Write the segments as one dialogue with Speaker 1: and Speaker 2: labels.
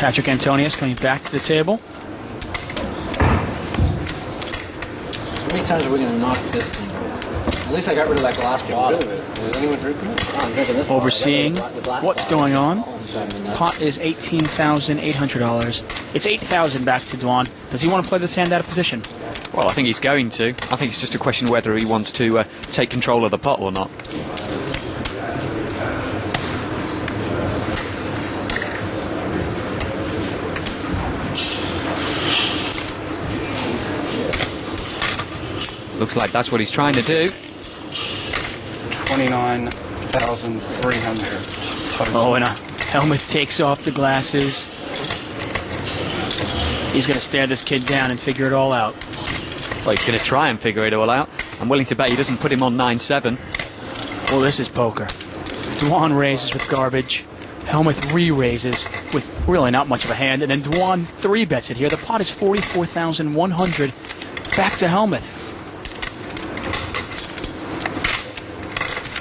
Speaker 1: Patrick Antonius coming back to the table.
Speaker 2: How many times are we going to knock this thing over? At least I got rid of that glass bottle. Is anyone drinking it? Oh, I'm drinking this
Speaker 1: Overseeing
Speaker 2: bottle.
Speaker 1: what's going on. Pot is $18,800. It's $8,000 back to Dwan. Does he want to play this hand out of position?
Speaker 3: Well, I think he's going to. I think it's just a question of whether he wants to take control of the pot or not. Looks like that's what he's trying to do.
Speaker 4: 29,300.
Speaker 1: Oh, and Helmuth takes off the glasses. He's going to stare this kid down and figure it all out.
Speaker 3: Well, he's going to try and figure it all out. I'm willing to bet he doesn't put him on 9-7.
Speaker 1: Well, this is poker. Dwan raises with garbage. Helmuth re-raises with really not much of a hand. And then Dwan 3-bets it here. The pot is $44,100 back to Helmuth.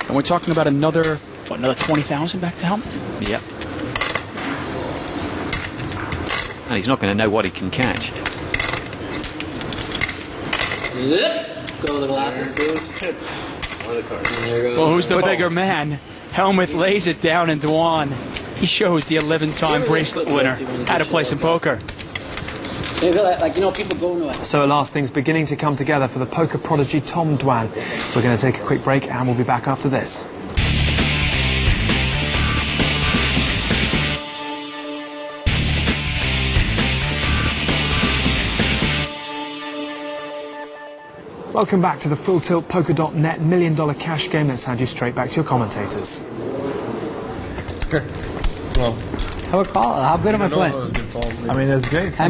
Speaker 1: And we're talking about another 20,000 back to Helmuth?
Speaker 3: Yep. And he's not going to know what he can catch.
Speaker 2: Zip! Go with the glasses.
Speaker 1: Well, who's the bigger man? Helmuth lays it down, and Dwan, he shows the 11-time bracelet winner how to play some poker.
Speaker 2: Like, you know, people go into it.
Speaker 5: So at last, things beginning to come together for the poker prodigy Tom Dwan. We're going to take a quick break, and we'll be back after this. Welcome back to the Full Tilt Poker.net $1 million cash game. Let's hand you straight back to your commentators.
Speaker 6: Well,
Speaker 7: how good am I playing?
Speaker 6: I mean, that's great.
Speaker 7: I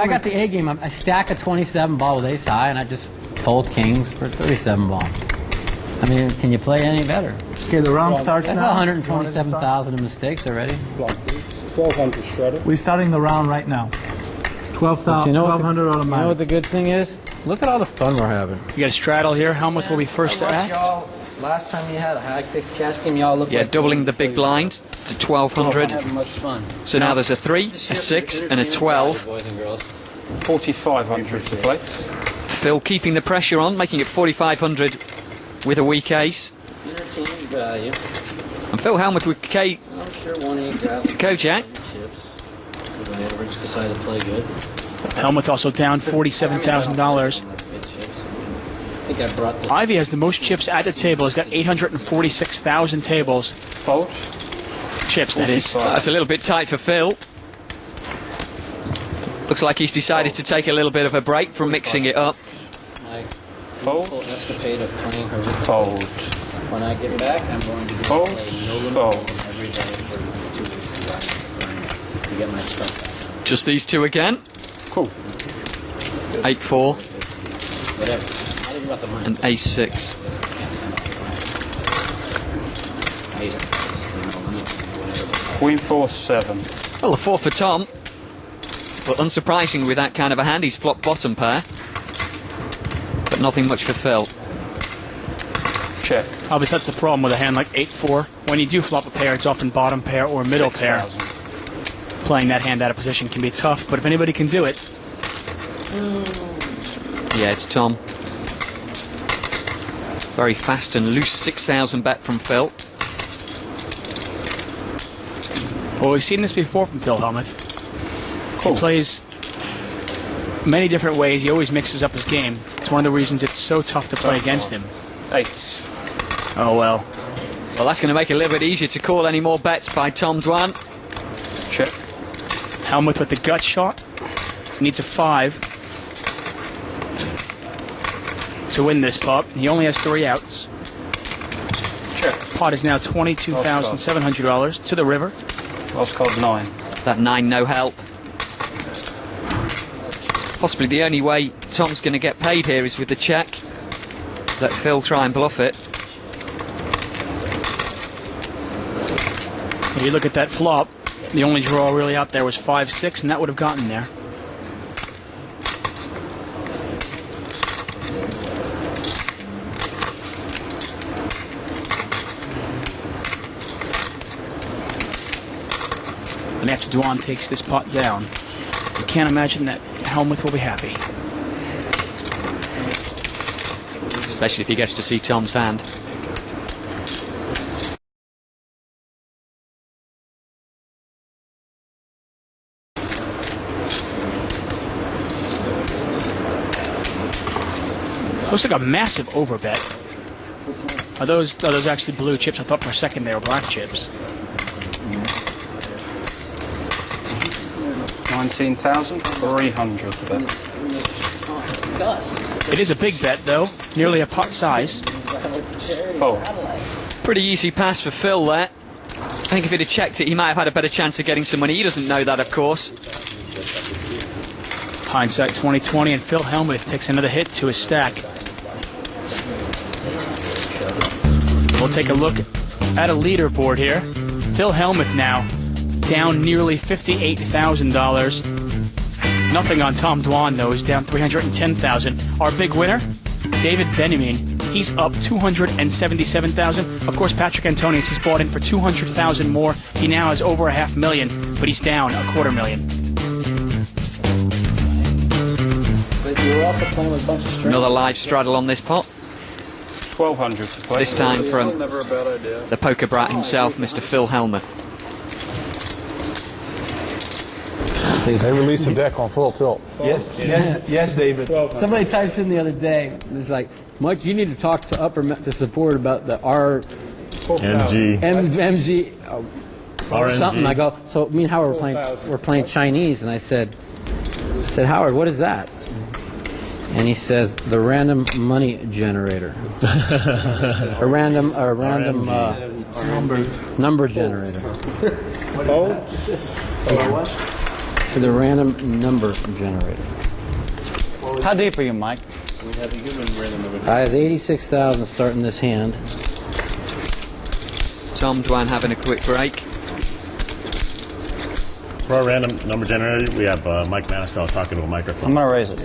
Speaker 7: got the A game. I stack a 27 ball with ace high, and I just fold kings for 37 ball. I mean, can you play any better?
Speaker 6: Okay, the round starts
Speaker 7: That's
Speaker 6: now.
Speaker 7: 127,000 in mistakes already.
Speaker 6: 1,200 shredded. We're starting the round right now. 12,000, 1,200 automatic.
Speaker 7: You know what the good thing is? Look at all the fun we're having.
Speaker 1: You got a straddle here. Helmuth will be first to act.
Speaker 2: Last time you had a high-fixed cash game, y'all looked like...
Speaker 3: doubling the big blind to 1,200.
Speaker 2: Having much fun.
Speaker 3: So now there's a 3, a 6, and a 12.
Speaker 2: Boys and girls.
Speaker 4: 4,500 to play.
Speaker 3: Phil keeping the pressure on, making it 4,500 with a weak ace.
Speaker 2: Interchange value.
Speaker 3: And Phil Helmuth with
Speaker 2: I'm sure one of you grabs
Speaker 3: Kojak.
Speaker 2: chips. If I ever decide to play good.
Speaker 1: Helmuth also down $47,000.
Speaker 2: I think I brought this.
Speaker 1: Ivy has the most chips at the table. He's got 846,000 tables.
Speaker 4: Fold.
Speaker 1: Chips, that is.
Speaker 3: That's a little bit tight for Phil. Looks like he's decided to take a little bit of a break from mixing it up.
Speaker 2: My
Speaker 4: Fold.
Speaker 2: escapade of playing her.
Speaker 4: Fold.
Speaker 2: When I get back, I'm going to
Speaker 4: Fold.
Speaker 2: play no limit
Speaker 4: Fold.
Speaker 2: every day for 2 weeks to get my stuff back.
Speaker 3: Just these two again.
Speaker 4: Cool.
Speaker 3: 8-4
Speaker 2: Whatever. Not even about the money.
Speaker 3: and Ace-6.
Speaker 2: I used to play no limit, whatever.
Speaker 4: Queen 4-7.
Speaker 3: Well, a 4 for Tom. But unsurprising with that kind of a hand, he's flopped bottom pair. But nothing much for Phil.
Speaker 4: Check.
Speaker 1: Obviously, that's the problem with a hand like 8-4. When you do flop a pair, it's often bottom pair or middle pair.
Speaker 4: 6,000.
Speaker 1: Playing that hand out of position can be tough, but if anybody can do it...
Speaker 3: Yeah, it's Tom. Very fast and loose 6,000 bet from Phil.
Speaker 1: Well, we've seen this before from Phil Helmuth.
Speaker 4: Cool.
Speaker 1: He plays many different ways. He always mixes up his game. It's one of the reasons it's so tough to play against him.
Speaker 4: 8.
Speaker 1: Oh, well.
Speaker 3: Well, that's going to make it a little bit easier to call any more bets by Tom Dwan.
Speaker 4: Check.
Speaker 1: Helmuth with the gut shot. Needs a 5 to win this pot. He only has 3 outs.
Speaker 4: Check.
Speaker 1: Pot is now $22,700 to the river.
Speaker 4: Lost card 9.
Speaker 3: That 9 no help. Possibly the only way Tom's going to get paid here is with the check. Let Phil try and bluff it.
Speaker 1: If you look at that flop, the only draw really out there was 5-6, and that would have gotten there. And after Dwan takes this pot down, you can't imagine that Helmuth will be happy.
Speaker 3: Especially if he gets to see Tom's hand.
Speaker 1: Looks like a massive overbet. Are those actually blue chips? I thought for a second they were black chips.
Speaker 4: 19,300 bet.
Speaker 1: It is a big bet, though. Nearly a pot size.
Speaker 4: Fold.
Speaker 3: Pretty easy pass for Phil there. I think if he'd have checked it, he might have had a better chance of getting some money. He doesn't know that, of course.
Speaker 1: Hindsight 2020, and Phil Helmuth takes another hit to his stack. We'll take a look at a leaderboard here. Phil Helmuth now down nearly $58,000. Nothing on Tom Dwan, though. He's down $310,000. Our big winner, David Benjamin. He's up $277,000. Of course, Patrick Antonius, he's bought in for $200,000 more. He now has over $500,000, but he's down $250,000.
Speaker 2: But you were also playing with a bunch of strings.
Speaker 3: Another live straddle on this pot.
Speaker 4: 1,200 to play.
Speaker 3: This time from the poker brat himself, Mr. Phil Helmuth.
Speaker 8: They released a deck on full tilt.
Speaker 6: Yes, David.
Speaker 7: Somebody typed in the other day, and it's like, Mike, you need to talk to to support about the MG something. I go, so me and Howard we're playing Chinese, and I said, Howard, what is that? And he says, the random money generator. a random number generator. So the random number generator.
Speaker 6: How deep are you, Mike?
Speaker 7: I have 86,000 starting this hand.
Speaker 3: Tom Dwan having a quick break.
Speaker 9: For our random number generator, we have Mike Manisel talking to a microphone.
Speaker 6: I'm going to raise it.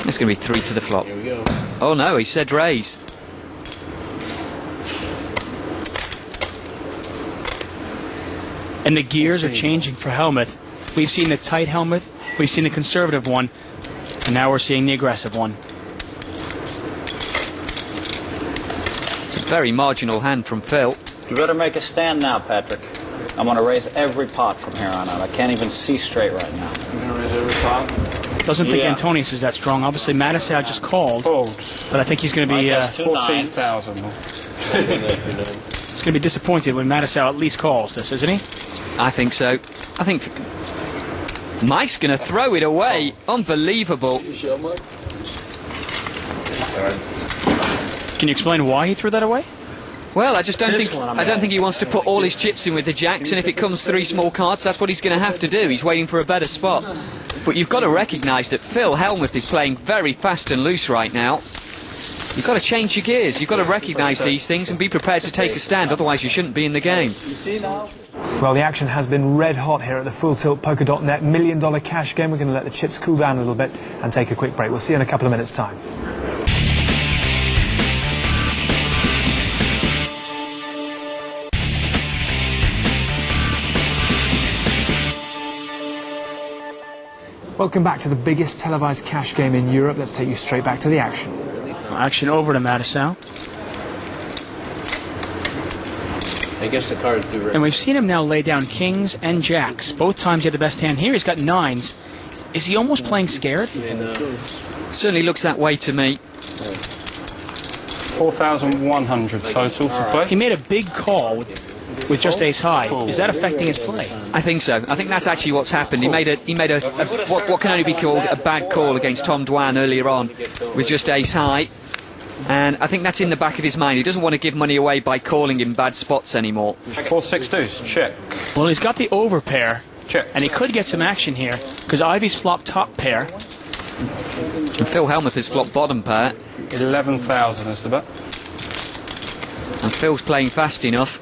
Speaker 3: It's going to be 3 to the flop. Here we go. Oh no, he said raise.
Speaker 1: And the gears are changing for Helmuth. We've seen the tight Helmuth, we've seen the conservative one, and now we're seeing the aggressive one.
Speaker 3: It's a very marginal hand from Phil.
Speaker 10: You better make a stand now, Patrick. I'm going to raise every pot from here on out. I can't even see straight right now.
Speaker 4: You're going to raise every pot?
Speaker 1: Doesn't think Antonius is that strong. Obviously, Matisau just called, but I think he's going to be
Speaker 4: 14,000.
Speaker 1: He's going to be disappointed when Matisau at least calls this, isn't he?
Speaker 3: I think so. I think Mike's going to throw it away. Unbelievable.
Speaker 1: Can you explain why he threw that away?
Speaker 3: Well, I just don't think he wants to put all his chips in with the jacks, and if it comes 3 small cards, that's what he's going to have to do. He's waiting for a better spot. But you've got to recognise that Phil Helmuth is playing very fast and loose right now. You've got to change your gears. You've got to recognise these things and be prepared to take a stand, otherwise you shouldn't be in the game.
Speaker 5: Well, the action has been red hot here at the FullTiltPoker.net $1 million cash game. We're going to let the chips cool down a little bit and take a quick break. We'll see you in a couple of minutes' time. Welcome back to the biggest televised cash game in Europe. Let's take you straight back to the action.
Speaker 1: Action over to Matisau.
Speaker 2: I guess the card's too rich.
Speaker 1: And we've seen him now lay down kings and jacks. Both times he had the best hand. Here he's got 9s. Is he almost playing scared?
Speaker 3: Certainly looks that way to me.
Speaker 4: 4,100 total to play.
Speaker 1: He made a big call with just ace high. Is that affecting his play?
Speaker 3: I think so. I think that's actually what's happened. He made what can only be called a bad call against Tom Dwan earlier on with just ace high. And I think that's in the back of his mind. He doesn't want to give money away by calling in bad spots anymore.
Speaker 4: 4 6 deuce, check.
Speaker 1: Well, he's got the overpair.
Speaker 4: Check.
Speaker 1: And he could get some action here, because Ivy's flopped top pair.
Speaker 3: And Phil Helmuth has flopped bottom pair.
Speaker 4: 11,000 is the bet.
Speaker 3: And Phil's playing fast enough.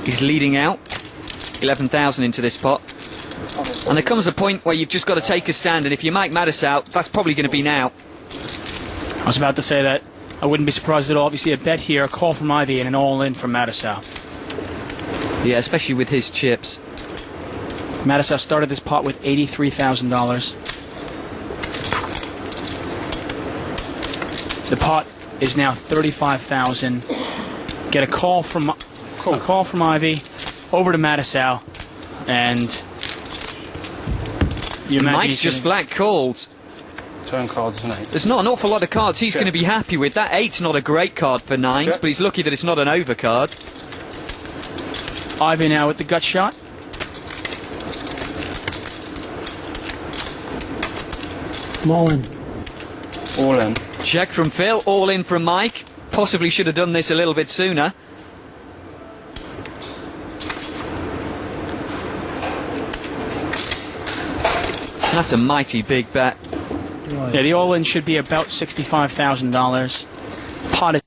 Speaker 3: He's leading out. 11,000 into this pot. And there comes a point where you've just got to take a stand, and if you Mike Matisau, that's probably going to be now.
Speaker 1: I was about to say that I wouldn't be surprised at all if you see a bet here, a call from Ivy, and an all-in from Mattisau.
Speaker 3: Yeah, especially with his chips.
Speaker 1: Mattisau started this pot with $83,000. The pot is now $35,000. Get a call from Ivy over to Mattisau, and you imagine
Speaker 3: Mike's just flat called.
Speaker 4: Turn cards an 8.
Speaker 3: There's not an awful lot of cards he's going to be happy with. That 8's not a great card for 9s, but he's lucky that it's not an overcard.
Speaker 1: Ivy now with the gut shot.
Speaker 6: All in.
Speaker 4: All in.
Speaker 3: Check from Phil, all in from Mike. Possibly should have done this a little bit sooner. That's a mighty big bet.
Speaker 1: Yeah, the all-in should be about $65,000. Pot is